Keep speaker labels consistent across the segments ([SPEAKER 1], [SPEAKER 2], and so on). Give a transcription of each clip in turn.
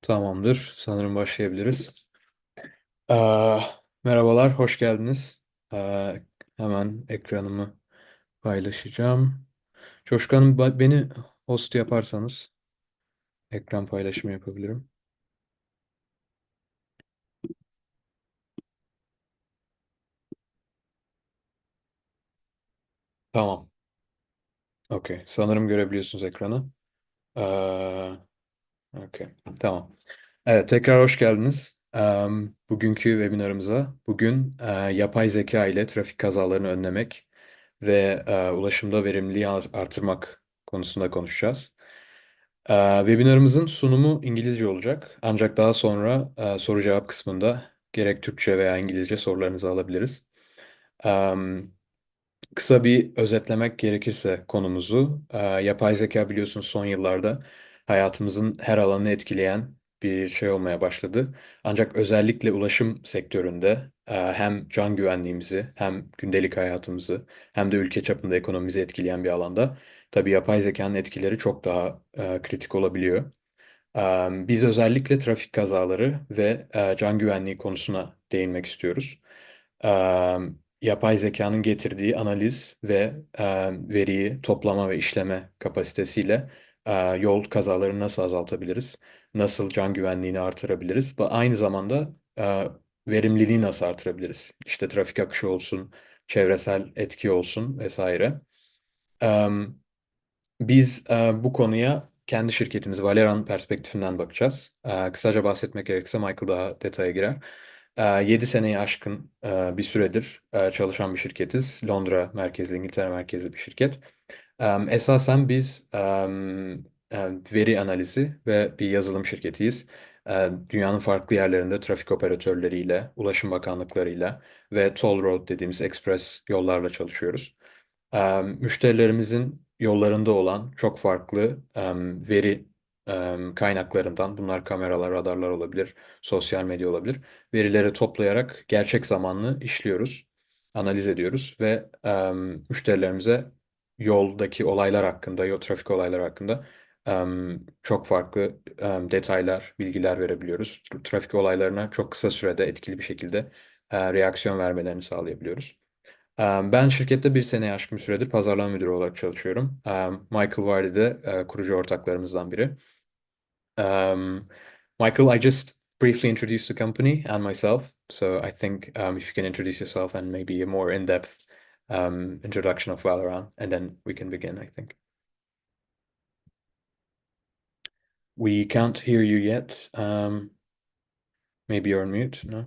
[SPEAKER 1] Tamamdır. Sanırım başlayabiliriz. Aa, merhabalar, hoş geldiniz. Aa, hemen ekranımı paylaşacağım. Coşkan'ım beni host yaparsanız ekran paylaşımı yapabilirim. Tamam. Okey. Sanırım görebiliyorsunuz ekranı. Aa, okey. Tamam. Evet, tekrar hoş geldiniz. Bugünkü webinarımıza yapay zeka ile trafik kazalarını önlemek ve ulaşımda verimliliği artırmak konusunda konuşacağız. Webinarımızın sunumu İngilizce olacak. Ancak daha sonra soru cevap kısmında gerek Türkçe veya İngilizce sorularınızı alabiliriz. Kısa bir özetlemek gerekirse konumuzu, yapay zeka biliyorsunuz son yıllarda hayatımızın her alanını etkileyen bir şey olmaya başladı. Ancak özellikle ulaşım sektöründe hem can güvenliğimizi hem gündelik hayatımızı hem de ülke çapında ekonomimizi etkileyen bir alanda tabii yapay zekanın etkileri çok daha kritik olabiliyor. Biz özellikle trafik kazaları ve can güvenliği konusuna değinmek istiyoruz. Yapay zekanın getirdiği analiz ve veriyi toplama ve işleme kapasitesiyle yol kazalarını nasıl azaltabiliriz? Nasıl can güvenliğini artırabiliriz? Ve aynı zamanda verimliliği nasıl artırabiliriz? İşte trafik akışı olsun, çevresel etki olsun vesaire. Biz bu konuya kendi şirketimiz Valeran perspektifinden bakacağız. Kısaca bahsetmek gerekirse Michael daha detaya girer. 7 seneyi aşkın bir süredir çalışan bir şirketiz. Londra merkezli, İngiltere merkezli bir şirket. Esasen biz veri analizi ve bir yazılım şirketiyiz. Dünyanın farklı yerlerinde trafik operatörleriyle, ulaşım bakanlıklarıyla ve toll road dediğimiz ekspres yollarla çalışıyoruz. Müşterilerimizin yollarında olan çok farklı veri kaynaklarından, bunlar kameralar, radarlar olabilir, sosyal medya olabilir, verileri toplayarak gerçek zamanlı işliyoruz, analiz ediyoruz ve müşterilerimize yoldaki olaylar hakkında, yol trafik olayları hakkında çok farklı detaylar, bilgiler verebiliyoruz. Trafik olaylarına çok kısa sürede etkili bir şekilde reaksiyon vermelerini sağlayabiliyoruz. Ben şirkette bir seneye aşkın bir süredir pazarlama müdürü olarak çalışıyorum. Michael Vardy de kurucu ortaklarımızdan biri. Um, Michael, I just briefly introduced the company and myself, so I think if you can introduce yourself and maybe a more in-depth introduction of Valorant, and then we can begin, I think. We can't hear you yet. Maybe you're on mute, no?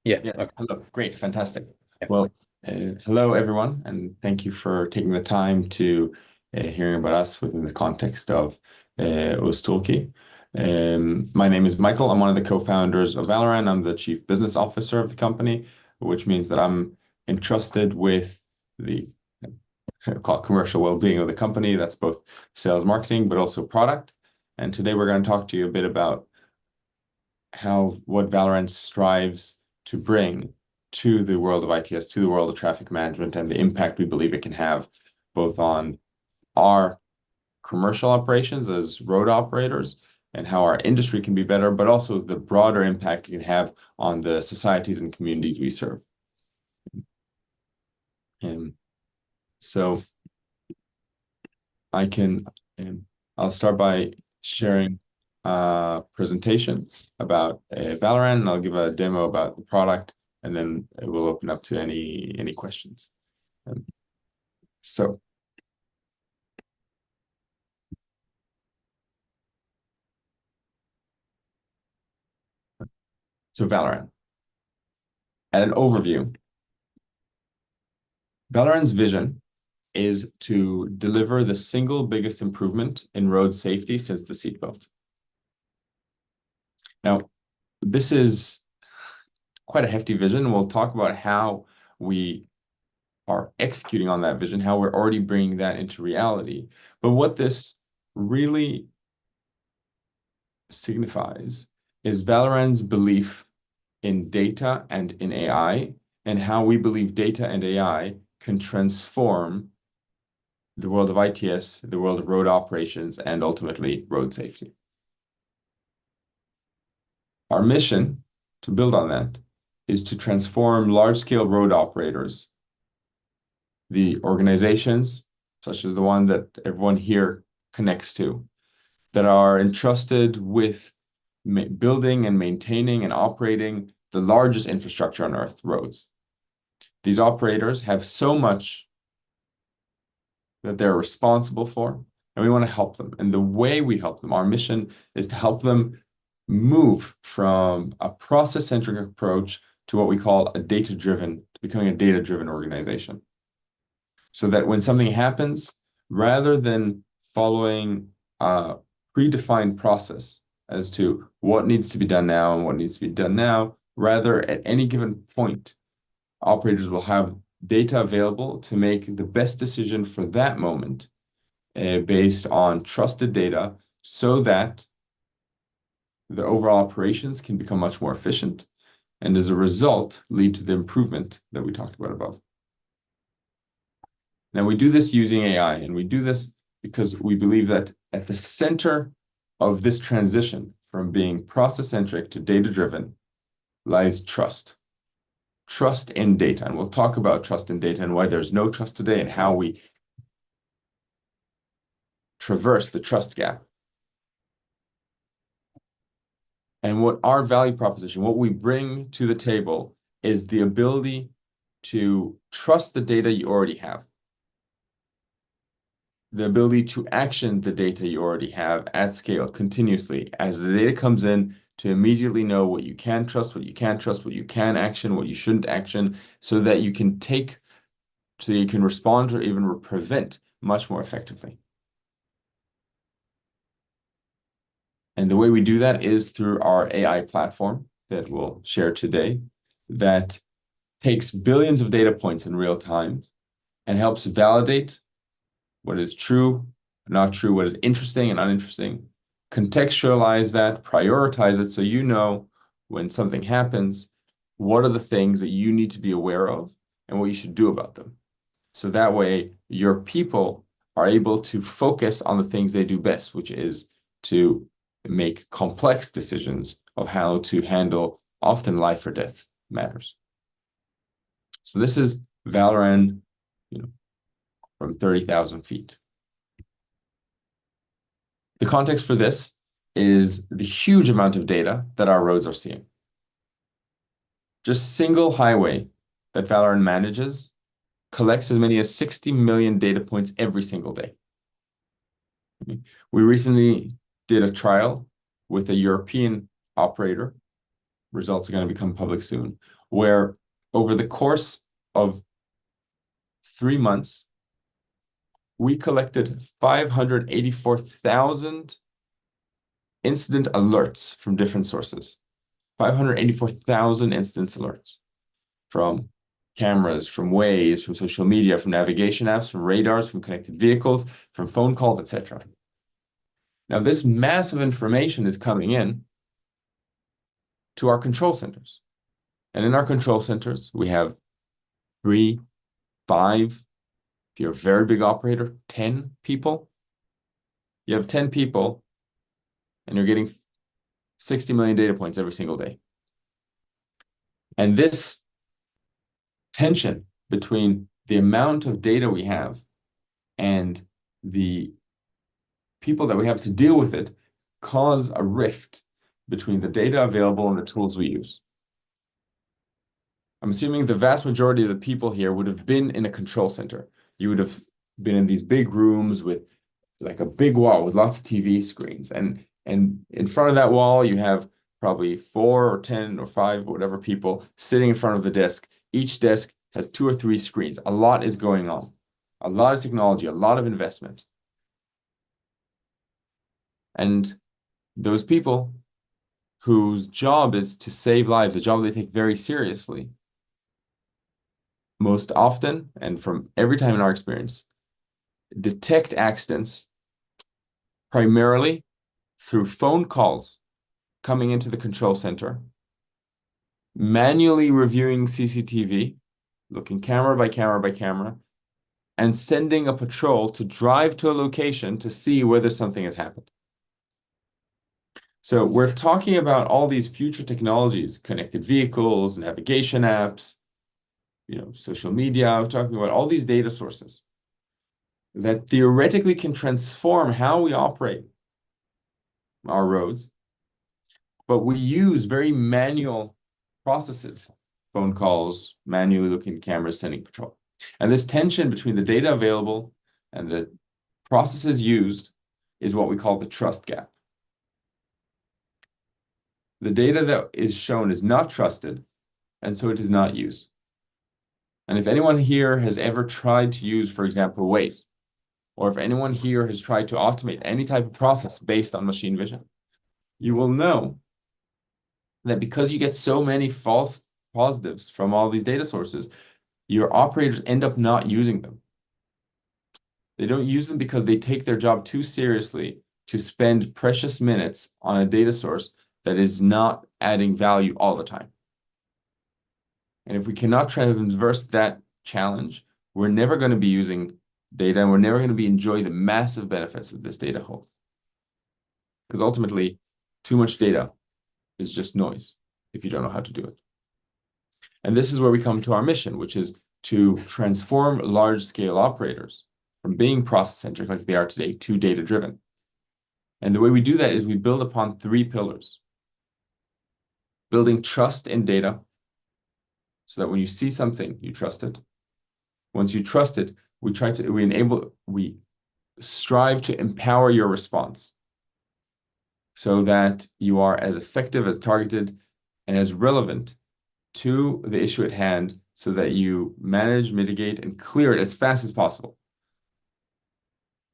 [SPEAKER 1] Yeah,
[SPEAKER 2] Yes.
[SPEAKER 1] okay.
[SPEAKER 2] Hello. Great. Fantastic.
[SPEAKER 1] Yeah.
[SPEAKER 2] Well, hello, everyone, and thank you for taking the time to hearing about us within the context of Ostolki. My name is Michael. I'm one of the co-founders of Valorant. I'm the chief business officer of the company, which means that I'm entrusted with the call it commercial well-being of the company. That's both sales, marketing, but also product. And today we're going to talk to you a bit about what Valorant strives to bring to the world of ITS, to the world of traffic management, and the impact we believe it can have both on our commercial operations as road operators and how our industry can be better, but also the broader impact it can have on the societies and communities we serve. And so I can, I'll start by sharing a presentation about Valorant, and I'll give a demo about the product, and then we'll open up to any questions. Um, so, Valorant. At an overview, Valorant's vision is to deliver the single biggest improvement in road safety since the seatbelt. Now, this is quite a hefty vision. We'll talk about how we are executing on that vision, how we're already bringing that into reality. But what this really signifies is Valorant's belief in data and in AI, and how we believe data and AI can transform the world of ITS, the world of road operations, and ultimately road safety. Our mission, to build on that, is to transform large-scale road operators, the organizations, such as the one that everyone here connects to, that are entrusted with building and maintaining and operating the largest infrastructure on Earth, roads. These operators have so much that they're responsible for, and we want to help them. And the way we help them, our mission is to help them move from a process-centric approach to what we call to becoming a data-driven organization. So that when something happens, rather than following a predefined process as to what needs to be done now and what needs to be done now, rather at any given point, operators will have data available to make the best decision for that moment based on trusted data so that the overall operations can become much more efficient and as a result lead to the improvement that we talked about above. Now we do this using AI, and we do this because we believe that at the center of this transition from being process-centric to data-driven lies trust. Trust in data. And we'll talk about trust in data and why there's no trust today and how we traverse the trust gap. And what our value proposition, what we bring to the table is the ability to trust the data you already have. The ability to action the data you already have at scale continuously as the data comes in to immediately know what you can trust, what you can't trust, what you can action, what you shouldn't action, so that you can respond or even prevent much more effectively. And the way we do that is through our AI platform that we'll share today that takes billions of data points in real time and helps validate what is true, not true, what is interesting and uninteresting, contextualize that, prioritize it so you know when something happens, what are the things that you need to be aware of and what you should do about them. So that way your people are able to focus on the things they do best, which is to make complex decisions of how to handle often life or death matters. So this is Valorant, from 30,000 feet. The context for this is the huge amount of data that our roads are seeing. Just single highway that Valorant manages collects as many as 60 million data points every single day. We recently did a trial with a European operator. Results are going to become public soon, where over the course of 3 months, we collected 584,000 incident alerts from different sources. 584,000 incident alerts from cameras, from Waze, from social media, from navigation apps, from radars, from connected vehicles, from phone calls, etc. Now, this massive information is coming in to our control centers. And in our control centers, we have 3, 5, if you're a very big operator, 10 people. You have 10 people and you're getting 60 million data points every single day. And this tension between the amount of data we have and the people that we have to deal with it cause a rift between the data available and the tools we use. I'm assuming the vast majority of the people here would have been in a control center. You would have been in these big rooms with like a big wall with lots of TV screens. And in front of that wall, you have probably 4 or 10 or 5, whatever people sitting in front of the desk. Each desk has 2 or 3 screens. A lot is going on. A lot of technology, a lot of investment. And those people whose job is to save lives, a job they take very seriously, most often, and from every time in our experience, detect accidents primarily through phone calls coming into the control center, manually reviewing CCTV, looking camera by camera by camera, and sending a patrol to drive to a location to see whether something has happened. So we're talking about all these future technologies, connected vehicles, navigation apps, social media. We're talking about all these data sources that theoretically can transform how we operate our roads, but we use very manual processes, phone calls, manually looking at cameras, sending patrol. And this tension between the data available and the processes used is what we call the trust gap. The data that is shown is not trusted, and so it is not used. And if anyone here has ever tried to use, for example, Waze, or if anyone here has tried to automate any type of process based on machine vision, you will know that because you get so many false positives from all these data sources, your operators end up not using them. They don't use them because they take their job too seriously to spend precious minutes on a data source that is not adding value all the time. And if we cannot traverse that challenge, we're never going to be using data, and we're never going to be enjoying the massive benefits that this data holds. Because ultimately, too much data is just noise if you don't know how to do it. And this is where we come to our mission, which is to transform large-scale operators from being process-centric like they are today to data-driven. And the way we do that is we build upon 3 pillars. Building trust in data, so that when you see something, you trust it. Once you trust it, we strive to empower your response so that you are as effective, as targeted, and as relevant to the issue at hand so that you manage, mitigate, and clear it as fast as possible.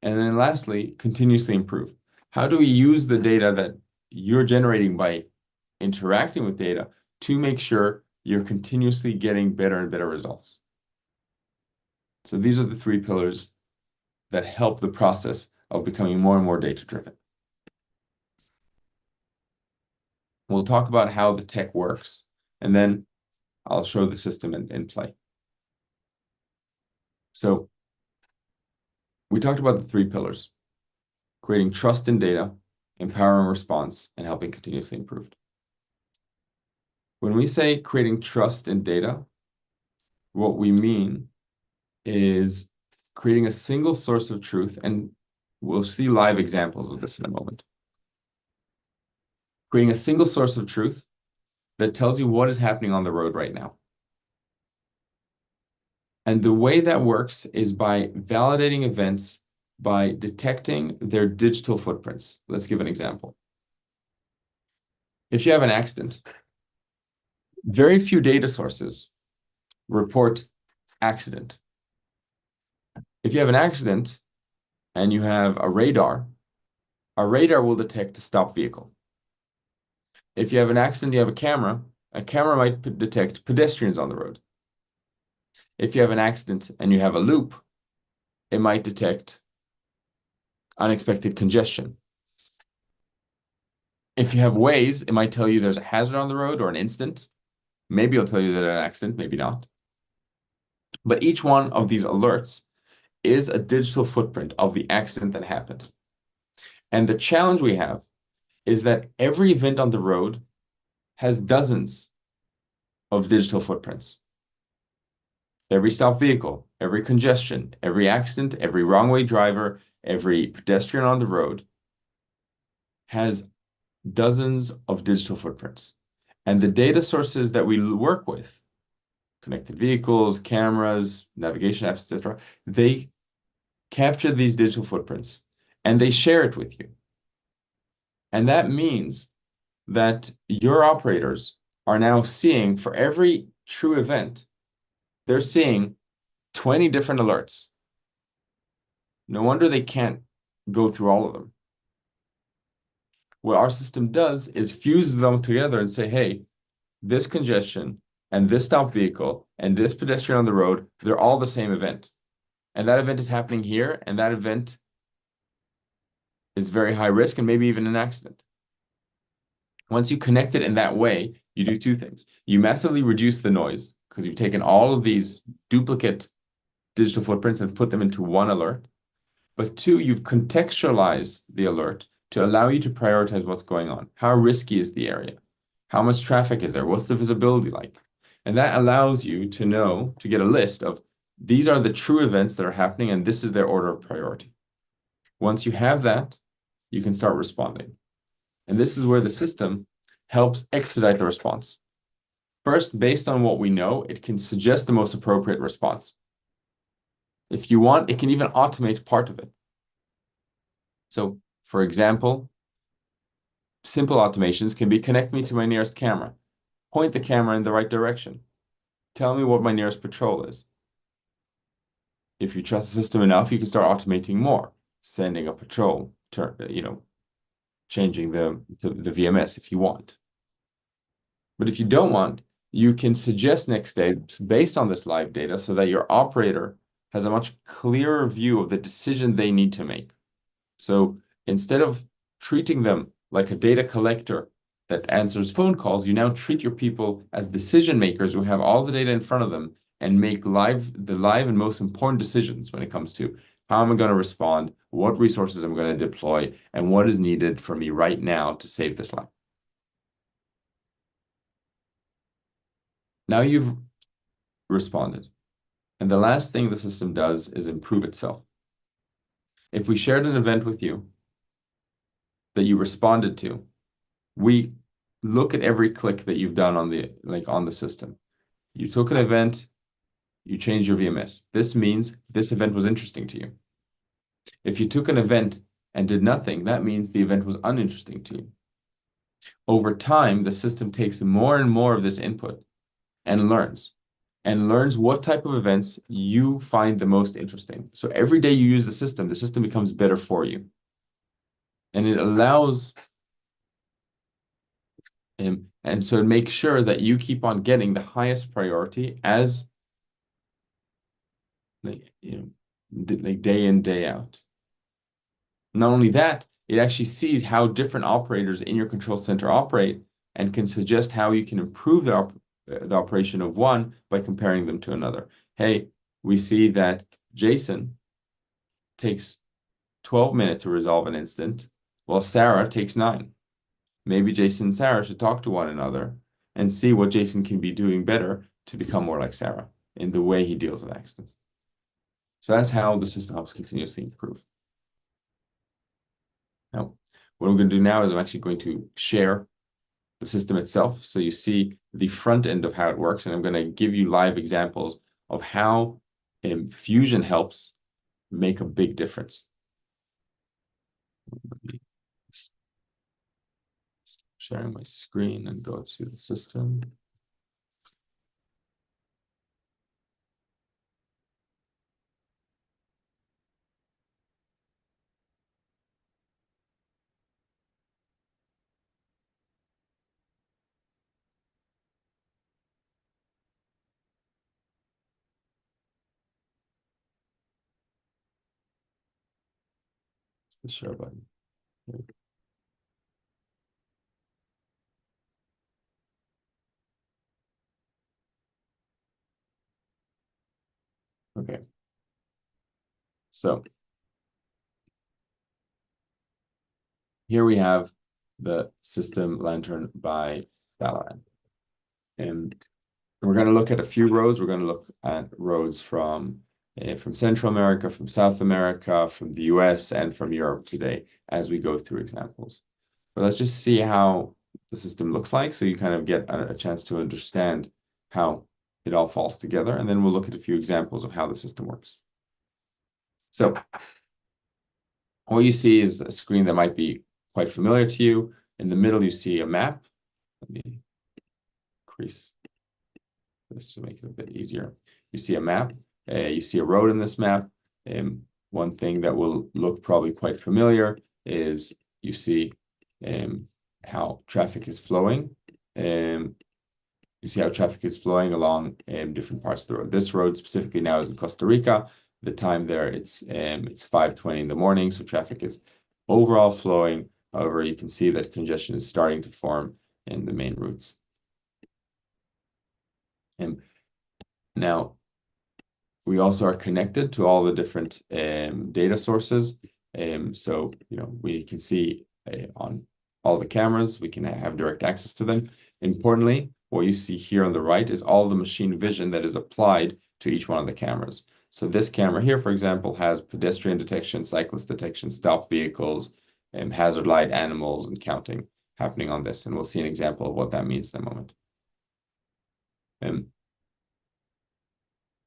[SPEAKER 2] And then lastly, continuously improve. How do we use the data that you're generating by interacting with data to make sure you're continuously getting better and better results? So these are the 3 pillars that help the process of becoming more and more data-driven. We'll talk about how the tech works, and then I'll show the system in play. So we talked about the 3 pillars: creating trust in data, empowering response, and helping continuously improve. When we say creating trust in data, what we mean is creating a single source of truth, and we'll see live examples of this in a moment. Creating a single source of truth that tells you what is happening on the road right now. And the way that works is by validating events by detecting their digital footprints. Let's give an example. If you have an accident, very few data sources report accident. If you have an accident and you have a radar will detect a stopped vehicle. If you have an accident, you have a camera might detect pedestrians on the road. If you have an accident and you have a loop, it might detect unexpected congestion. If you have Waze, it might tell you there's a hazard on the road or an incident. Maybe it'll tell you that an accident, maybe not. But each one of these alerts is a digital footprint of the accident that happened. And the challenge we have is that every event on the road has dozens of digital footprints. Every stopped vehicle, every congestion, every accident, every wrong way driver, every pedestrian on the road has dozens of digital footprints. And the data sources that we work with, connected vehicles, cameras, navigation apps, etc., they capture these digital footprints and they share it with you. And that means that your operators are now seeing, for every true event, they're seeing 20 different alerts. No wonder they can't go through all of them. What our system does is fuse them together and say, hey, this congestion and this stopped vehicle and this pedestrian on the road, they're all the same event. And that event is happening here, and that event is very high risk and maybe even an accident. Once you connect it in that way, you do 2 things. You massively reduce the noise because you've taken all of these duplicate digital footprints and put them into one alert. But 2, you've contextualized the alert to allow you to prioritize what's going on. How risky is the area? How much traffic is there? What's the visibility like? And that allows you to know, to get a list of these are the true events that are happening and this is their order of priority. Once you have that, you can start responding. And this is where the system helps expedite the response. First, based on what we know, it can suggest the most appropriate response. If you want, it can even automate part of it. So, for example, simple automations can be connect me to my nearest camera, point the camera in the right direction, tell me what my nearest patrol is. If you trust the system enough, you can start automating more, sending a patrol, changing the VMS if you want. But if you don't want, you can suggest next steps based on this live data so that your operator has a much clearer view of the decision they need to make. So instead of treating them like a data collector that answers phone calls, you now treat your people as decision makers who have all the data in front of them and make the live and most important decisions when it comes to how am I going to respond, what resources I'm going to deploy, and what is needed for me right now to save this life. Now you've responded. And the last thing the system does is improve itself. If we shared an event with you that you responded to, we look at every click that you've done on the system. You took an event, you changed your VMS. This means this event was interesting to you. If you took an event and did nothing, that means the event was uninteresting to you. Over time, the system takes more and more of this input and learns what type of events you find the most interesting. So every day you use the system becomes better for you. And it allows and so it makes sure that you keep on getting the highest priority as like day in, day out. Not only that, it actually sees how different operators in your control center operate and can suggest how you can improve the operation of one by comparing them to another. Hey, we see that Jason takes 12 minutes to resolve an incident, while Sarah takes 9. Maybe Jason and Sarah should talk to one another and see what Jason can be doing better to become more like Sarah in the way he deals with accidents. So that's how the system helps continuously improve. Now, what I'm going to do now is I'm actually going to share the system itself. So you see the front end of how it works, and I'm going to give you live examples of how Fusion helps make a big difference. Sharing my screen and go to the system. It's the share button. Okay. So here we have the system lantern by Kazalarını. And we're going to look at a few roads. We're going to look at roads from Central America, from South America, from the US, and from Europe today as we go through examples. But let's just see how the system looks like so you kind of get a chance to understand how it all falls together. And then we'll look at a few examples of how the system works. So what you see is a screen that might be quite familiar to you. In the middle, you see a map. Let me increase this to make it a bit easier. You see a map. You see a road in this map. One thing that will look probably quite familiar is you see how traffic is flowing. You see how traffic is flowing along different parts of the road. This road specifically now is in Costa Rica. The time there, it's 5:20 in the morning, so traffic is overall flowing. However, you can see that congestion is starting to form in the main routes. And now we also are connected to all the different data sources. So we can see on all the cameras. We can have direct access to them. Importantly, what you see here on the right is all the machine vision that is applied to each one of the cameras. So this camera here, for example, has pedestrian detection, cyclist detection, stop vehicles, hazard light, animals, and counting happening on this. And we'll see an example of what that means in a moment.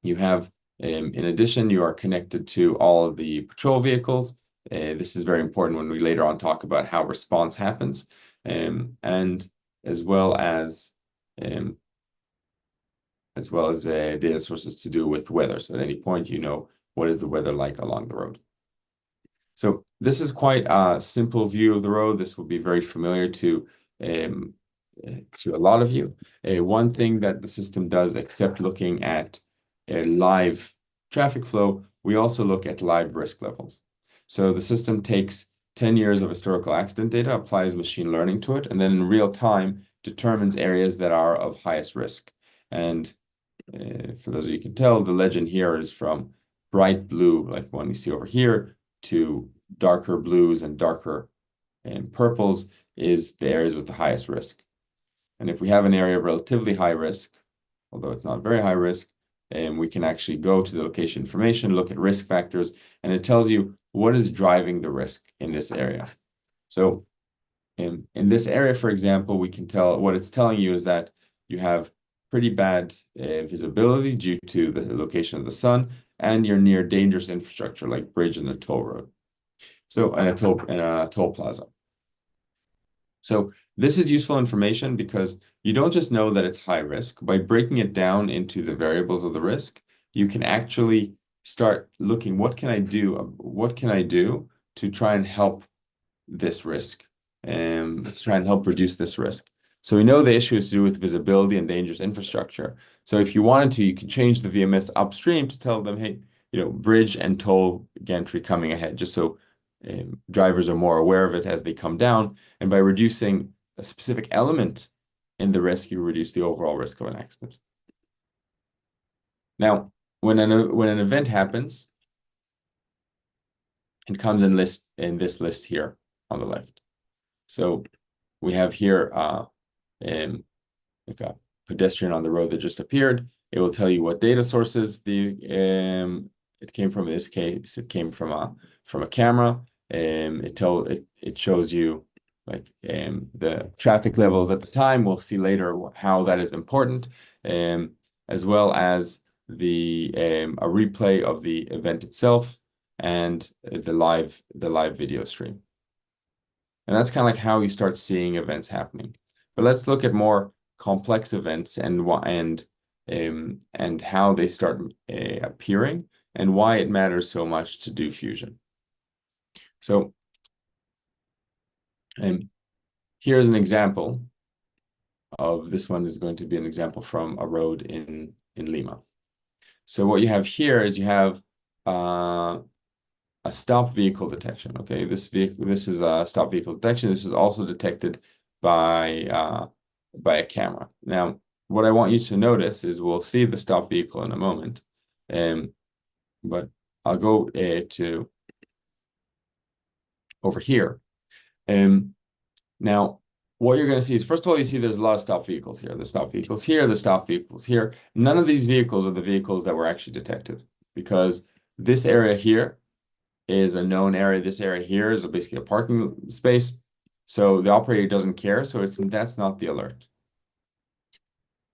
[SPEAKER 2] You have, in addition, you are connected to all of the patrol vehicles. This is very important when we later on talk about how response happens, and as well as data sources to do with weather. So at any point, you know what is the weather like along the road. So this is quite a simple view of the road. This will be very familiar to a lot of you. One thing that the system does, except looking at a live traffic flow, we also look at live risk levels. So the system takes 10 years of historical accident data, applies machine learning to it, and then in real time determines areas that are of highest risk. And for those of you who can tell, the legend here is from bright blue, like one you see over here, to darker blues and darker purples is the areas with the highest risk. And if we have an area of relatively high risk, although it's not very high risk, we can actually go to the location information, look at risk factors, and it tells you what is driving the risk in this area. So in this area, for example, we can tell what it's telling you is that you have pretty bad visibility due to the location of the sun, and you're near dangerous infrastructure like bridge and a toll road. So, and a toll plaza. So this is useful information because you don't just know that it's high risk. By breaking it down into the variables of the risk, you can actually start looking, what can I do? What can I do to try and help this risk and try and help reduce this risk? So we know the issue is to do with visibility and dangerous infrastructure. So if you wanted to, you can change the VMS upstream to tell them, hey, bridge and toll gantry coming ahead, just so drivers are more aware of it as they come down. And by reducing a specific element in the risk, you reduce the overall risk of an accident. Now, when an event happens, it comes in this list here on the left. So we have here like a pedestrian on the road that just appeared. It will tell you what data sources it came from. In this case, it came from a camera. It shows you like the traffic levels at the time. We'll see later how that is important, as well as a replay of the event itself and the live video stream. And that's kind of like how you start seeing events happening. But let's look at more complex events and how they start appearing and why it matters so much to do fusion. So here's an example of this. One is going to be an example from a road in Lima. So what you have here is you have a stop vehicle detection. Okay, this is a stop vehicle detection. This is also detected by a camera. Now, what I want you to notice is we'll see the stop vehicle in a moment, but I'll go to over here. Now, what you're going to see is, first of all, you see there's a lot of stop vehicles here. The stop vehicles here, the stop vehicles here. None of these vehicles are the vehicles that were actually detected, because this area here is a known area. This area here is basically a parking space. So the operator doesn't care. So that's not the alert.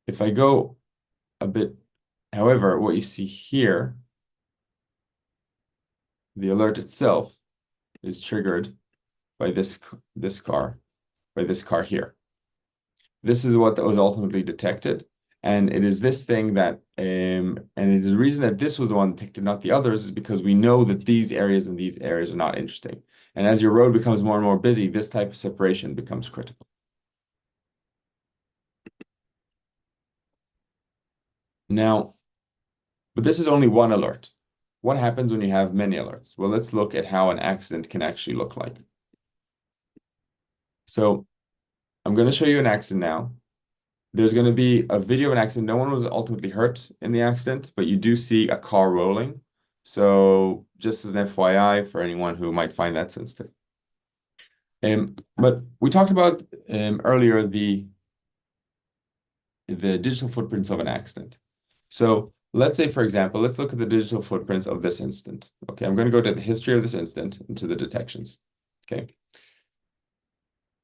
[SPEAKER 2] If I go a bit, however, what you see here, the alert itself is triggered by this car here. This is what was ultimately detected. And it is this thing that, and it is the reason that this was the one detected, not the others, is because we know that these areas and these areas are not interesting. And as your road becomes more and more busy, this type of separation becomes critical. Now, but this is only one alert. What happens when you have many alerts? Well, let's look at how an accident can actually look like. So I'm going to show you an accident now. There's going to be a video of an accident. No one was ultimately hurt in the accident, but you do see a car rolling. So just as an FYI for anyone who might find that sensitive. But we talked about earlier the digital footprints of an accident. So let's say, for example, let's look at the digital footprints of this incident. Okay, I'm going to go to the history of this incident and to the detections. Okay.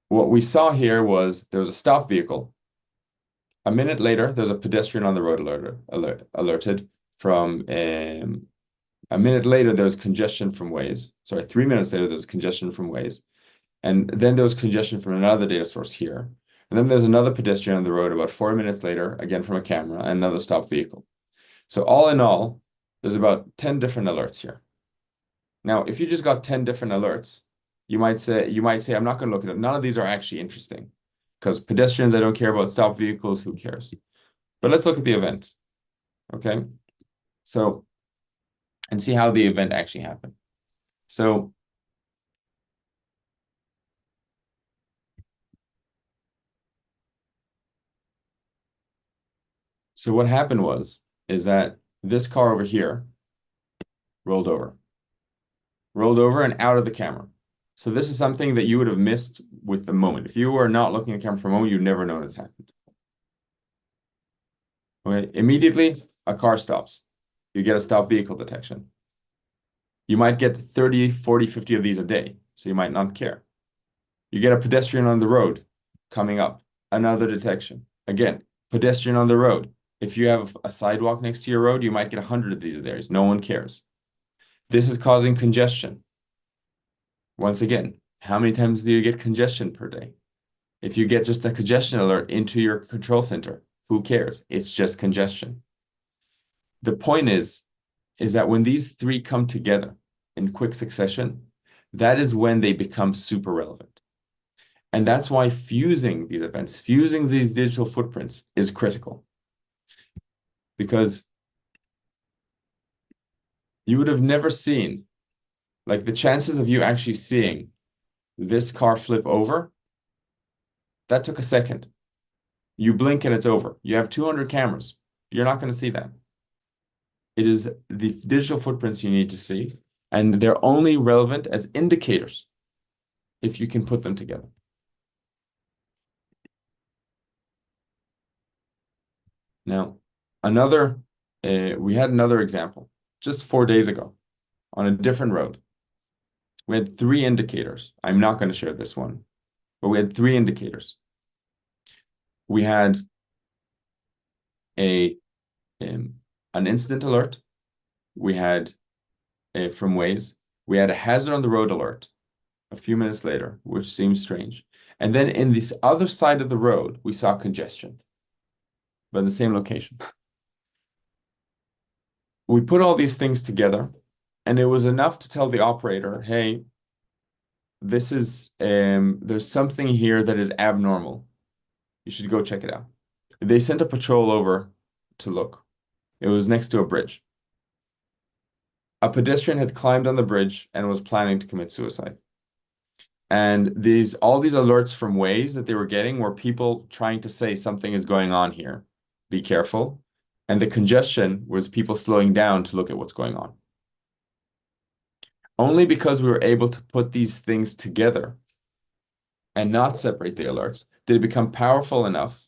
[SPEAKER 2] What we saw here was there was a stopped vehicle. A minute later, there's a pedestrian on the road alerted from a minute later, there was congestion from Waze. Sorry, 3 minutes later, there was congestion from Waze. And then there was congestion from another data source here. And then there's another pedestrian on the road about 4 minutes later, again from a camera, and another stopped vehicle. So all in all, there's about 10 different alerts here. Now, if you just got 10 different alerts, you might say, I'm not going to look at it. None of these are actually interesting because pedestrians, I don't care about. Stopped vehicles, who cares? But let's look at the event. Okay. So, and see how the event actually happened. So what happened is that this car over here rolled over, and out of the camera. So this is something that you would have missed with the moment. If you were not looking at the camera for a moment, you'd never know it's happened. Okay, immediately a car stops. You get a stop vehicle detection. You might get 30, 40, 50 of these a day, so you might not care. You get a pedestrian on the road coming up, another detection. Again, pedestrian on the road. If you have a sidewalk next to your road, you might get 100 of these a day. No one cares. This is causing congestion. Once again, how many times do you get congestion per day? If you get just a congestion alert into your control center, who cares? It's just congestion. The point is that when these three come together in quick succession, that is when they become super relevant. And that's why fusing these events, fusing these digital footprints is critical. Because you would have never seen, like the chances of you actually seeing this car flip over, that took a second. You blink and it's over. You have 200 cameras. You're not going to see that. It is the digital footprints you need to see, and they're only relevant as indicators if you can put them together. Now, we had another example just 4 days ago on a different road. We had 3 indicators. I'm not going to share this one, but we had 3 indicators. We had an incident alert. We had from Waze. We had a hazard on the road alert a few minutes later, which seems strange. And then in this other side of the road, we saw congestion, but in the same location. We put all these things together, and it was enough to tell the operator, hey, there's something here that is abnormal. You should go check it out. They sent a patrol over to look. It was next to a bridge. A pedestrian had climbed on the bridge and was planning to commit suicide. And all these alerts from Waze that they were getting were people trying to say something is going on here. Be careful. And the congestion was people slowing down to look at what's going on. Only because we were able to put these things together and not separate the alerts did it become powerful enough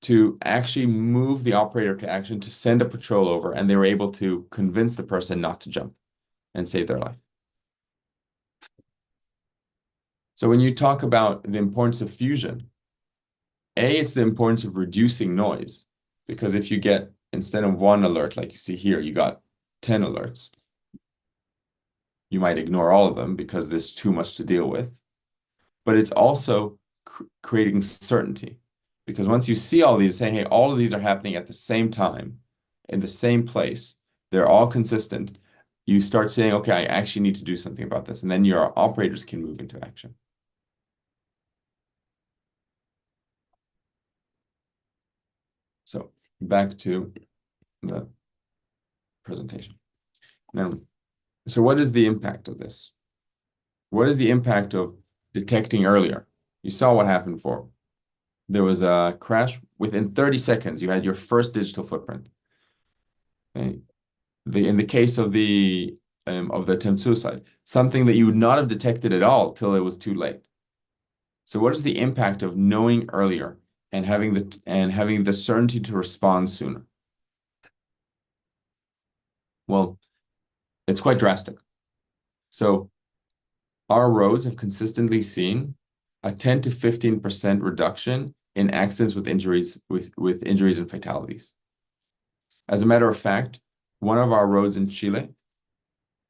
[SPEAKER 2] to actually move the operator to action to send a patrol over, and they were able to convince the person not to jump and save their life. So when you talk about the importance of fusion, it's the importance of reducing noise, because if you get, instead of one alert, like you see here, you got 10 alerts, you might ignore all of them because there's too much to deal with. But it's also creating certainty, because once you see all these saying, hey, all of these are happening at the same time, in the same place, they're all consistent, you start saying, okay, I actually need to do something about this. And then your operators can move into action. So back to the presentation. Now, so what is the impact of this? What is the impact of detecting earlier? You saw what happened before. There was a crash. Within 30 seconds, you had your first digital footprint. Okay. In the case of the of the attempt suicide, something that you would not have detected at all till it was too late. So what is the impact of knowing earlier and having the certainty to respond sooner? Well, it's quite drastic. So our roads have consistently seen a 10 to 15% reduction in accidents with injuries and fatalities. As a matter of fact, one of our roads in Chile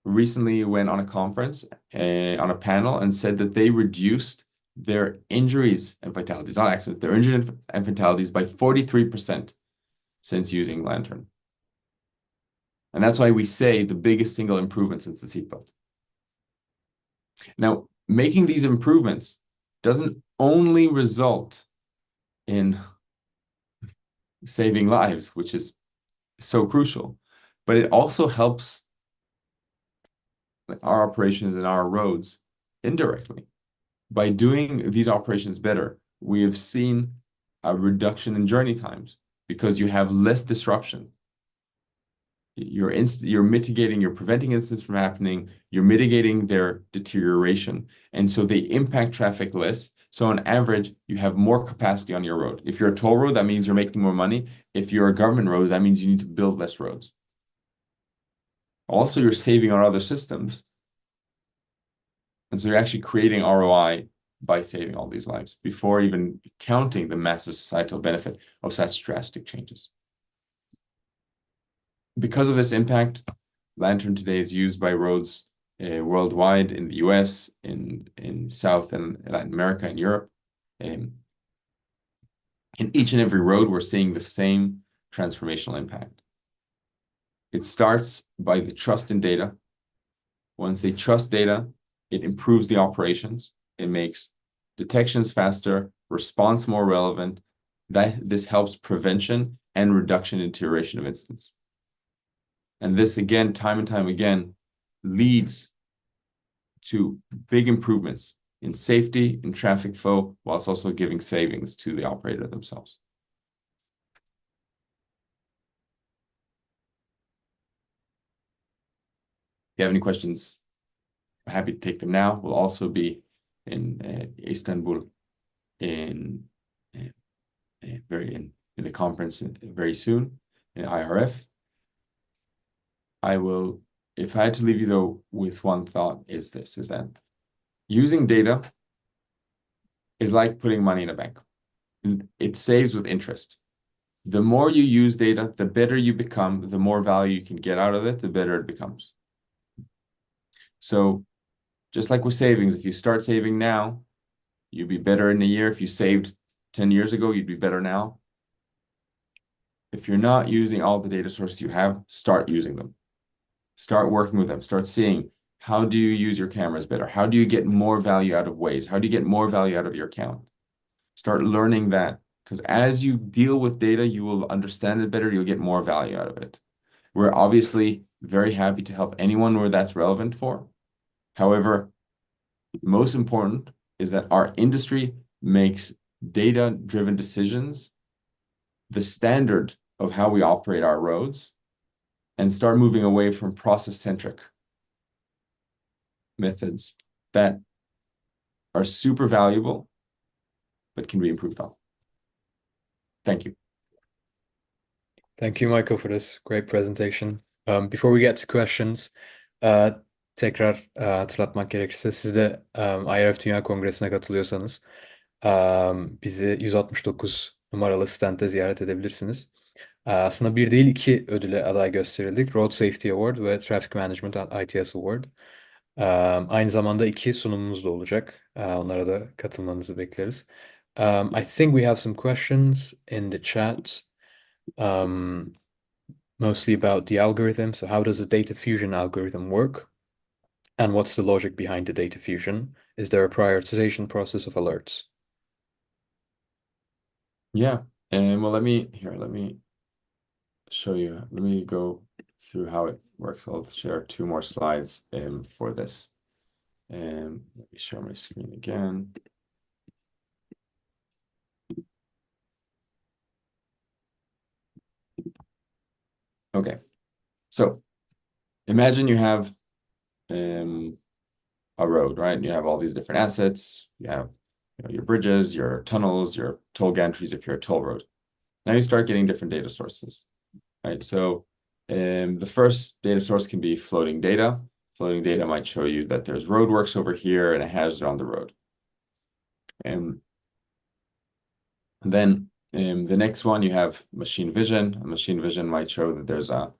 [SPEAKER 2] recently went on a conference, on a panel, and said that they reduced their injuries and fatalities, not accidents, their injuries and fatalities by 43% since using Lantern. And that's why we say the biggest single improvement since the seatbelt. Now, making these improvements doesn't only result in saving lives, which is so crucial, but it also helps our operations and our roads indirectly. By doing these operations better, we have seen a reduction in journey times because you have less disruption. You're mitigating, you're preventing incidents from happening, you're mitigating their deterioration. And so they impact traffic less. So on average, you have more capacity on your road. If you're a toll road, that means you're making more money. If you're a government road, that means you need to build less roads. Also, you're saving on other systems. And so you're actually creating ROI by saving all these lives before even counting the massive societal benefit of such drastic changes. Because of this impact, Lantern today is used by roads worldwide, in the US, in South and Latin America, and Europe. In each and every road, we're seeing the same transformational impact. It starts by the trust in data. Once they trust data, it improves the operations. It makes detections faster, response more relevant. This helps prevention and reduction in deterioration of incidents. And this, again, time and time again, leads to big improvements in safety, in traffic flow, whilst also giving savings to the operator themselves. If you have any questions, I'm happy to take them now. We'll also be in Istanbul in the conference very soon in IRF. If I had to leave you though with one thought, is that using data is like putting money in a bank. It saves with interest. The more you use data, the better you become, the more value you can get out of it, the better it becomes. So just like with savings, if you start saving now, you'd be better in a year. If you saved 10 years ago, you'd be better now. If you're not using all the data sources you have, start using them. Start working with them. Start seeing, how do you use your cameras better? How do you get more value out of Waze? How do you get more value out of your account? Start learning that, because as you deal with data, you will understand it better. You'll get more value out of it. We're obviously very happy to help anyone where that's relevant for. However, most important is that our industry makes data-driven decisions the standard of how we operate our roads, and start moving away from process-centric methods that are super valuable but can be improved on. Thank you.
[SPEAKER 1] Thank you, Michael, for this great presentation. Before we get to questions, tekrar hatırlatmak gerekirse, siz de IRF Dünya Kongresi'ne katılıyorsanız bizi 169 numaralı standte ziyaret edebilirsiniz. Aslında bir değil, iki ödüle aday gösterildik. Road Safety Award ve Traffic Management ITS Award. Aynı zamanda iki sunumumuz da olacak. Onlara da katılmanızı bekleriz. I think we have some questions in the chat. Mostly about the algorithm. So how does the data fusion algorithm work? And what's the logic behind the data fusion? Is there a prioritization process of alerts?
[SPEAKER 2] Yeah. Well, let me show you. Let me go through how it works. I'll share 2 more slides for this. Let me share my screen again. Okay. So imagine you have a road, right? You have all these different assets. You have your bridges, your tunnels, your toll gantries if you're a toll road. Now you start getting different data sources, right? So the first data source can be floating data. Floating data might show you that there's roadworks over here and a hazard on the road. And then the next one, you have machine vision. Machine vision might show that there's a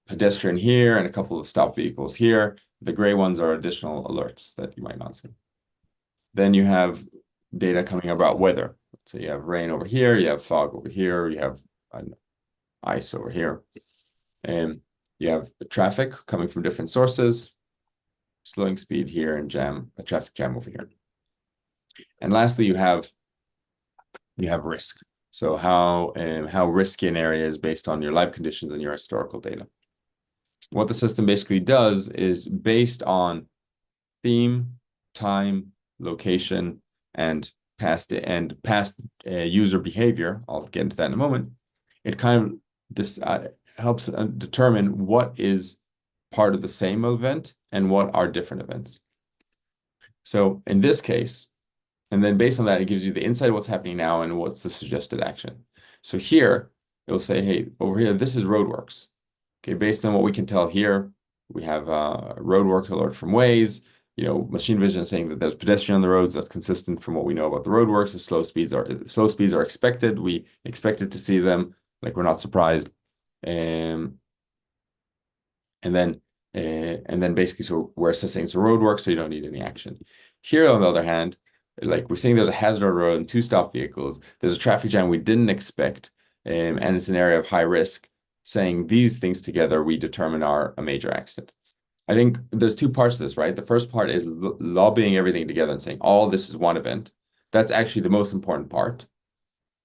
[SPEAKER 2] pedestrian here and a couple of stop vehicles here. The gray ones are additional alerts that you might not see. Then you have data coming about weather. So you have rain over here, you have fog over here, you have ice over here. And you have traffic coming from different sources, slowing speed here and a traffic jam over here. And lastly, you have risk. So how risky an area is based on your live conditions and your historical data. What the system basically does is based on theme, time, location, and past user behavior. I'll get into that in a moment. It kind of helps determine what is part of the same event and what are different events. So in this case, and then based on that, it gives you the insight of what's happening now and what's the suggested action. So here, it'll say, hey, over here, this is roadworks. Okay, based on what we can tell here, we have a roadwork alert from Waze. Machine vision is saying that there's pedestrian on the roads. That's consistent from what we know about the roadworks. The slow speeds are expected. We expected to see them. Like, we're not surprised. And then basically, so we're assessing it's a roadwork, so you don't need any action. Here, on the other hand, like, we're saying there's a hazard on the road and two stop vehicles. There's a traffic jam we didn't expect, and it's an area of high risk. Saying these things together, we determine are a major accident. I think there's two parts to this, right? The first part is lobbying everything together and saying all this is one event. That's actually the most important part.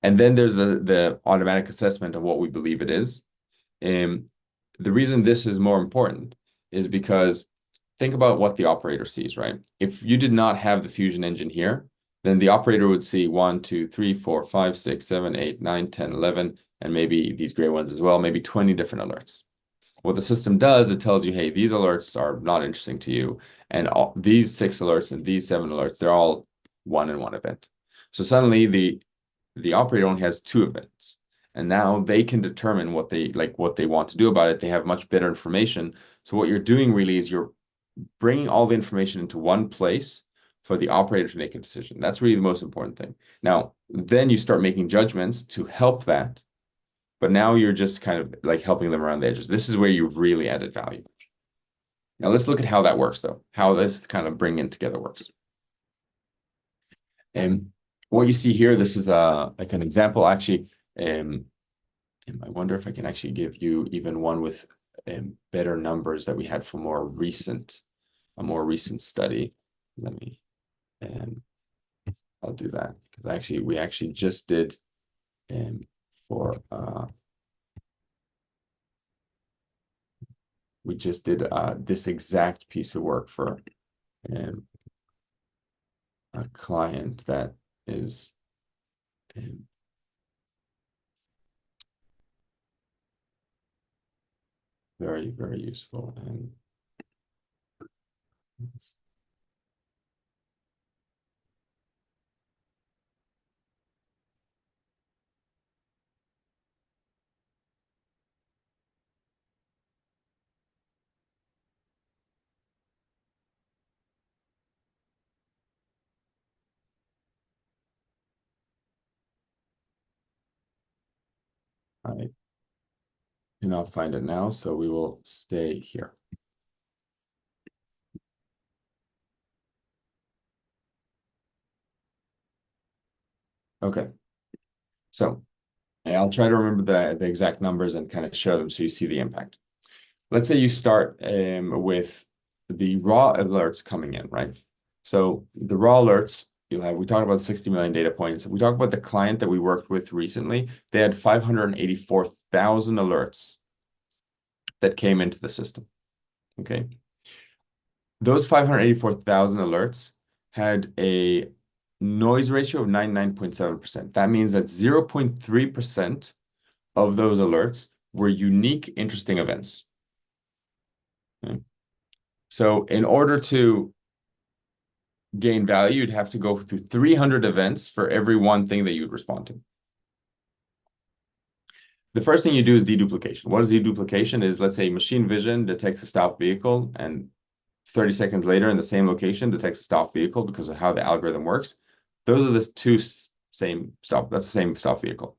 [SPEAKER 2] And then there's the automatic assessment of what we believe it is. The reason this is more important is because think about what the operator sees, right? If you did not have the Fusion engine here, then the operator would see 1, 2, 3, 4, 5, 6, 7, 8, 9, 10, 11, and maybe these gray ones as well, maybe 20 different alerts. What the system does, it tells you, hey, these alerts are not interesting to you. And these 6 alerts and these 7 alerts, they're all one in one event. So suddenly the operator only has 2 events. And now they can determine what they want to do about it. They have much better information. So what you're doing really is you're bringing all the information into one place for the operator to make a decision. That's really the most important thing. Now, then you start making judgments to help that. But now you're just kind of like helping them around the edges. This is where you've really added value. Now let's look at how that works, though, how this kind of bringing together works. And what you see here, this is like an example, actually. I wonder if I can actually give you even one with better numbers that we had for a more recent study. Let me, I'll do that because we actually just did for we just did this exact piece of work for a client that is very, very useful. And I cannot find it now, so we will stay here. Okay, so I'll try to remember the exact numbers and kind of show them so you see the impact. Let's say you start with the raw alerts coming in, right? So the raw alerts, we talked about 60 million data points. We talked about the client that we worked with recently. They had 584,000 alerts that came into the system, okay? Those 584,000 alerts had a noise ratio of 99.7%. That means that 0.3% of those alerts were unique, interesting events. Okay. So in order to gain value, you'd have to go through 300 events for every one thing that you'd respond to. The first thing you do is deduplication. What is deduplication? Is, let's say, machine vision detects a stopped vehicle, and 30 seconds later in the same location detects a stopped vehicle because of how the algorithm works. Those are the two same stop. That's the same stop vehicle.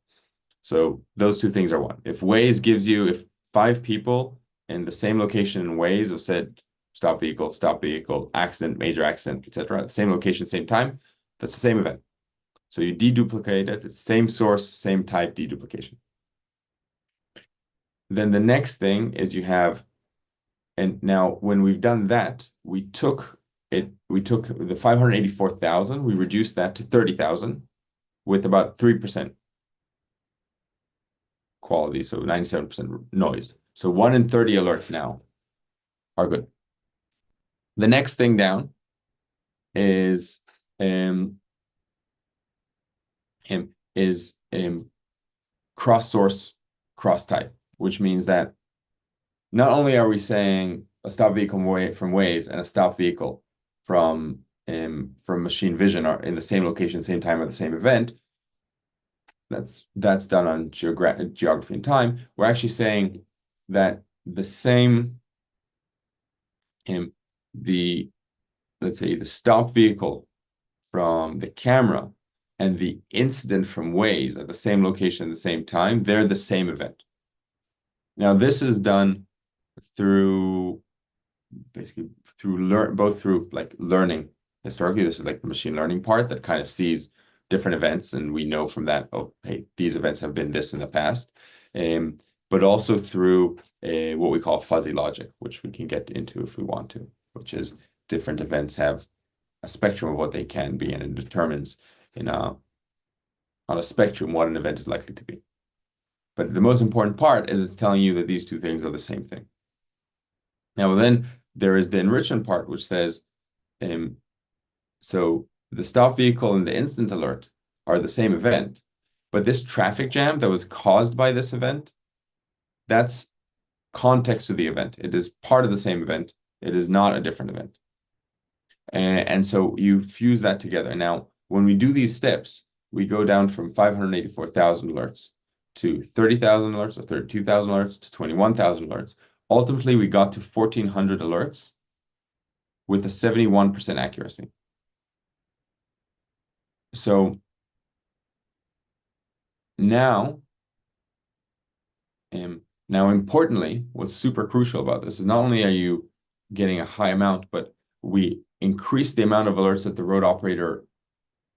[SPEAKER 2] So those two things are one. If Waze gives you, if 5 people in the same location in Waze have said stop vehicle, accident, major accident, etc., at the same location, same time, that's the same event. So you deduplicate it. It's the same source, same type deduplication. Then the next thing is you have, and now when we've done that, we took the 584,000, we reduced that to 30,000 with about 3% quality, so 97% noise. So 1 in 30 alerts now are good. The next thing down is cross-source, cross-type, which means that not only are we saying a stop vehicle from Waze and a stop vehicle from machine vision are in the same location, same time, or the same event, that's done on geography and time. We're actually saying that the same let's say the stop vehicle from the camera and the incident from Waze at the same location at the same time, they're the same event. Now, this is done through basically both through like learning historically. This is like the machine learning part that kind of sees different events, and we know from that, oh, hey, these events have been this in the past. But also through what we call fuzzy logic, which we can get into if we want to, which is different events have a spectrum of what they can be, and it determines on a spectrum what an event is likely to be. But the most important part is it's telling you that these two things are the same thing. Now, then there is the enrichment part, which says, so the stop vehicle and the instant alert are the same event, but this traffic jam that was caused by this event, that's context to the event. It is part of the same event. It is not a different event. And so you fuse that together. Now, when we do these steps, we go down from 584,000 alerts to 30,000 alerts or 32,000 alerts to 21,000 alerts. Ultimately, we got to 1,400 alerts with a 71% accuracy. So now, importantly, what's super crucial about this is not only are you getting a high amount, but we increase the amount of alerts that the road operator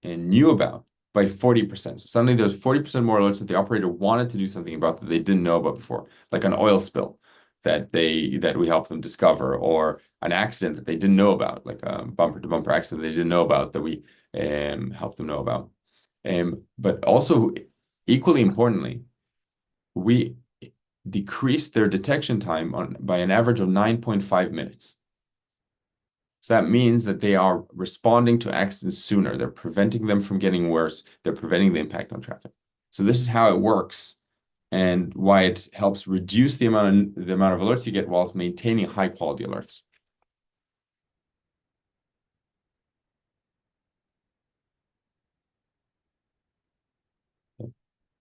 [SPEAKER 2] knew about by 40%. So suddenly there's 40% more alerts that the operator wanted to do something about that they didn't know about before, like an oil spill that we helped them discover, or an accident that they didn't know about, like a bumper-to-bumper accident they didn't know about that we helped them know about. But also, equally importantly, we decreased their detection time by an average of 9.5 minutes. So that means that they are responding to accidents sooner. They're preventing them from getting worse. They're preventing the impact on traffic. So this is how it works, and why it helps reduce the amount of alerts you get whilst maintaining high quality alerts.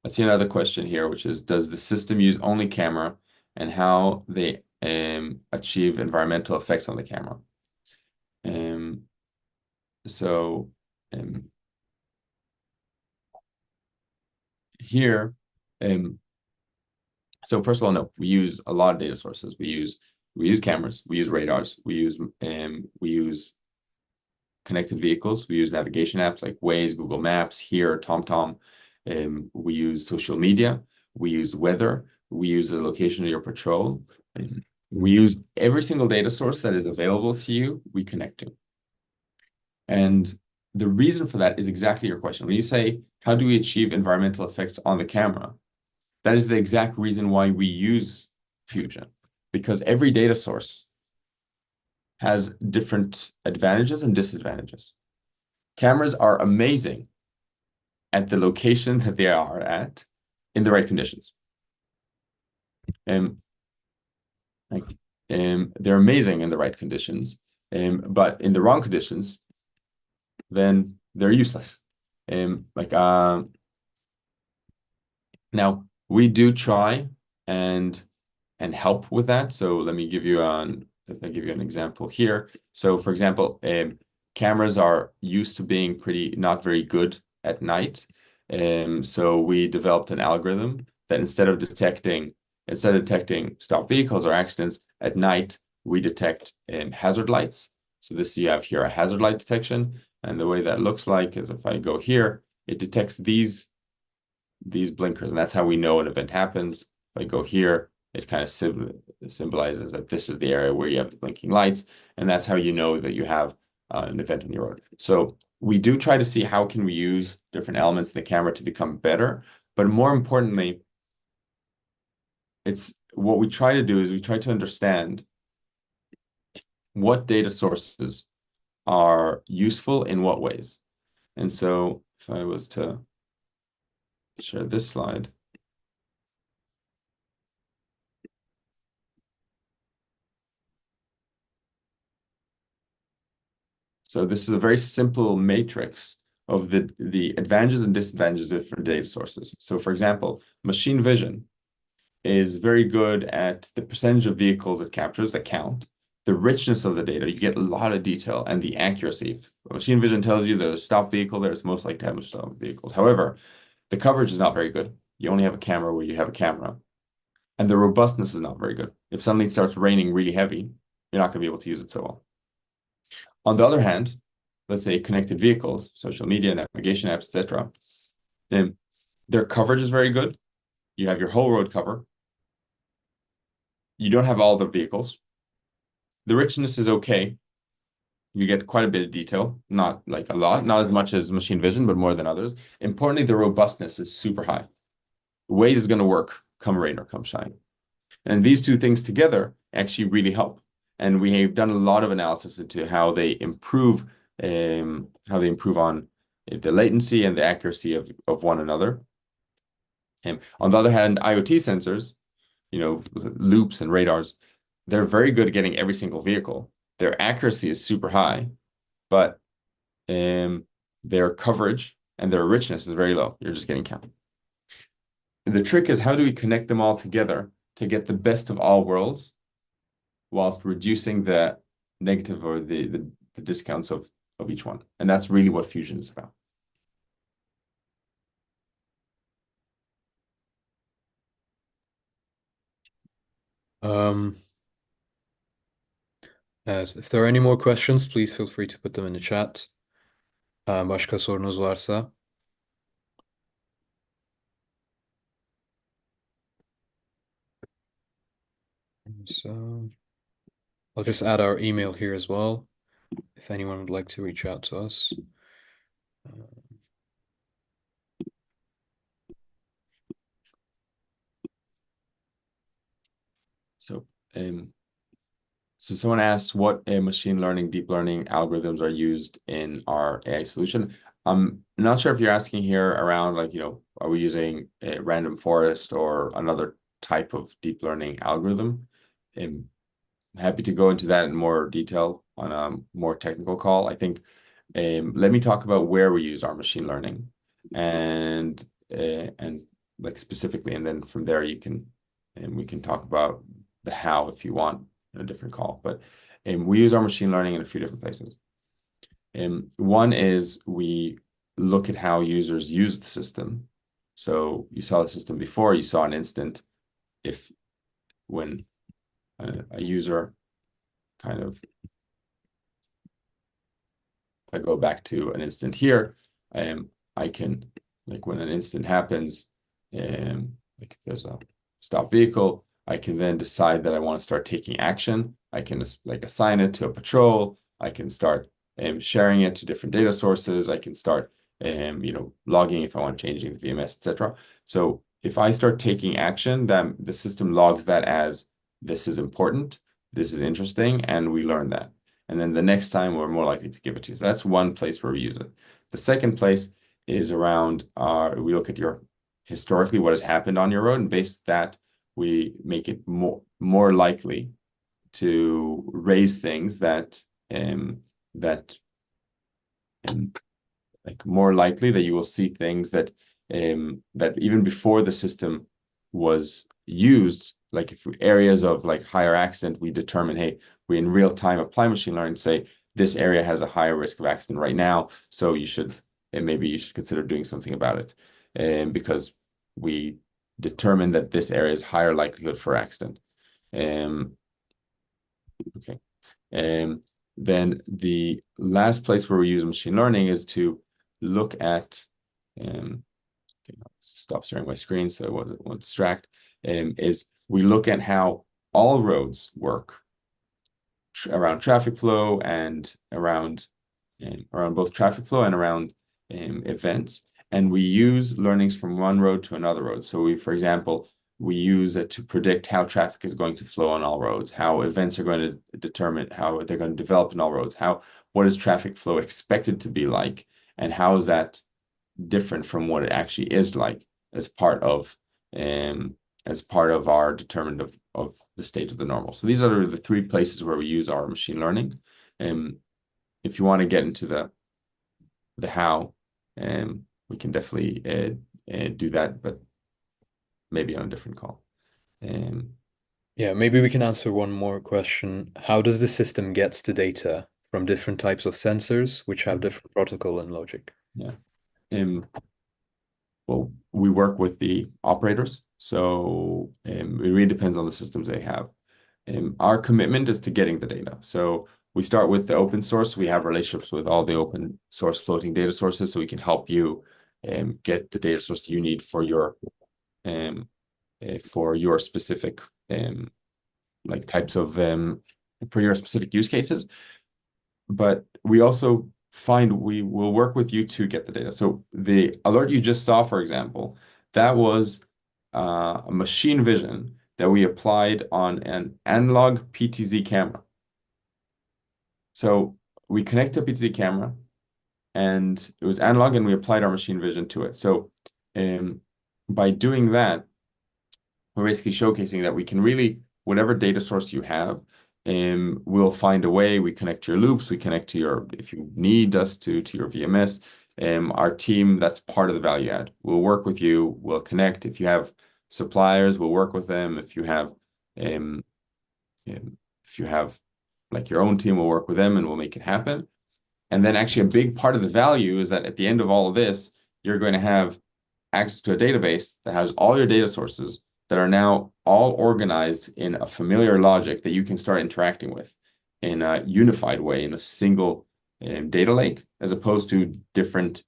[SPEAKER 2] I see another question here, which is, does the system use only camera, and how they achieve environmental effects on the camera? So here, so first of all, no, we use a lot of data sources. We use cameras, we use radars, we use connected vehicles, we use navigation apps like Waze, Google Maps, here, TomTom. We use social media, we use weather, we use the location of your patrol. We use every single data source that is available to you, we connect to. And the reason for that is exactly your question. When you say, how do we achieve environmental effects on the camera? That is the exact reason why we use Fusion, because every data source has different advantages and disadvantages. Cameras are amazing at the location that they are at in the right conditions. And they're amazing in the right conditions, but in the wrong conditions, then they're useless. Now we do try and help with that. So let me give you if I give you an example here. So for example, cameras are used to being not very good at night. So we developed an algorithm that instead of detecting stopped vehicles or accidents at night, we detect hazard lights. So this you have here a hazard light detection. And the way that looks like is if I go here, it detects these blinkers, and that's how we know an event happens. If I go here, it kind of symbolizes that this is the area where you have the blinking lights, and that's how you know that you have an event on your road. So we do try to see how can we use different elements of the camera to become better, but more importantly, it's what we try to do is we try to understand what data sources are useful in what ways. And so if I was to share this slide. So this is a very simple matrix of the advantages and disadvantages of different data sources. So for example, machine vision is very good at the percentage of vehicles it captures that count, the richness of the data, you get a lot of detail, and the accuracy. If machine vision tells you there's a stopped vehicle, there's most likely to have stopped vehicles. However, the coverage is not very good. You only have a camera where you have a camera. And the robustness is not very good. If suddenly it starts raining really heavy, you're not going to be able to use it so well. On the other hand, let's say connected vehicles, social media, navigation apps, etc., then their coverage is very good. You have your whole road cover. You don't have all the vehicles. The richness is okay. You get quite a bit of detail, not like a lot, not as much as machine vision, but more than others. Importantly, the robustness is super high. Waze is going to work come rain or come shine. And these two things together actually really help. And we have done a lot of analysis into how they improve on the latency and the accuracy of one another. On the other hand, IoT sensors, loops and radars, they're very good at getting every single vehicle. Their accuracy is super high, but their coverage and their richness is very low. You're just getting counted. The trick is how do we connect them all together to get the best of all worlds whilst reducing the negative or the discounts of each one. And that's really what Fusion is about.
[SPEAKER 1] If there are any more questions, please feel free to put them in the chat. Başka sorunuz varsa. So I'll just add our email here as well, if anyone would like to reach out to us.
[SPEAKER 2] So someone asked what machine learning, deep learning algorithms are used in our AI solution. I'm not sure if you're asking here around are we using a random forest or another type of deep learning algorithm? I'm happy to go into that in more detail on a more technical call. I think let me talk about where we use our machine learning and like specifically, and then from there we can talk about the how if you want in a different call. But we use our machine learning in a few different places. One is we look at how users use the system. So you saw the system before, you saw an instant when a user if I go back to an instant here, I can, when an instant happens, if there's a stop vehicle, I can then decide that I want to start taking action. I can assign it to a patrol. I can start sharing it to different data sources. I can start logging if I want changing the VMS, etc. So if I start taking action, then the system logs that as this is important, this is interesting, and we learn that. And then the next time we're more likely to give it to you. So that's one place where we use it. The second place is around we look at your historically what has happened on your road, and based that we make it more likely to raise things that that like more likely that you will see things that that even before the system was used, like if areas of like higher accident, we determine, hey, we in real time apply machine learning to say this area has a higher risk of accident right now, so you should, and maybe you should consider doing something about it, because we determine that this area is higher likelihood for accident. Okay. Then the last place where we use machine learning is to look at, okay, stop sharing my screen so I won't distract, is we look at how all roads work around traffic flow and around both traffic flow and around events. And we use learnings from one road to another road. So we, for example, we use it to predict how traffic is going to flow on all roads, how events are going to determine how they're going to develop in all roads, what is traffic flow expected to be like, and how is that different from what it actually is like as part of our determinant of the state of the normal. So these are the three places where we use our machine learning. If you want to get into the how, we can definitely do that, but maybe on a different call.
[SPEAKER 1] Yeah, maybe we can answer one more question. How does the system get the data from different types of sensors, which have different protocol and logic?
[SPEAKER 2] Yeah. Well, we work with the operators, so it really depends on the systems they have. Our commitment is to getting the data. So we start with the open source. We have relationships with all the open source floating data sources, so we can help you get the data source you need for your specific like types of for your specific use cases. But we also find we will work with you to get the data. So the alert you just saw, for example, that was a machine vision that we applied on an analog PTZ camera. So we connect to a PTZ camera, and it was analog, and we applied our machine vision to it. So by doing that, we're basically showcasing that we can really, whatever data source you have, we'll find a way. We connect to your loops, we connect to your, if you need us to your VMS. Our team, that's part of the value add. We'll work with you, we'll connect. If you have suppliers, we'll work with them. If you have like your own team, we'll work with them and we'll make it happen. And then actually a big part of the value is that at the end of all of this, you're going to have access to a database that has all your data sources that are now all organized in a familiar logic that you can start interacting with in a unified way, in a single data lake, as opposed to different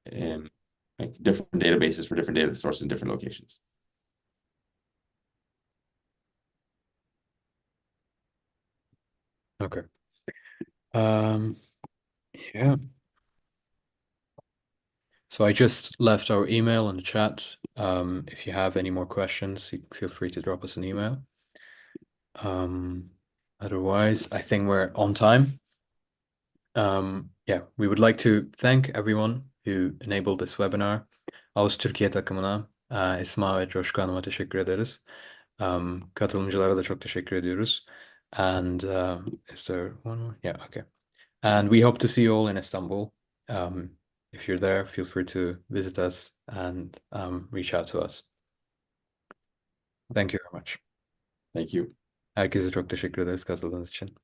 [SPEAKER 2] databases for different data sources in different locations.
[SPEAKER 1] Okay. Yeah. So I just left our email in the chat. If you have any more questions, feel free to drop us an email. Otherwise, I think we're on time. Yeah, we would like to thank everyone who enabled this webinar. Ağustos Türkiye takımına, Esma ve Coşku Hanım'a teşekkür ederiz. Katılımcılara da çok teşekkür ediyoruz. And is there one more? Yeah, okay. And we hope to see you all in Istanbul. If you're there, feel free to visit us and reach out to us. Thank you very much.
[SPEAKER 2] Thank you.
[SPEAKER 1] Herkese çok teşekkür ederiz katıldığınız için.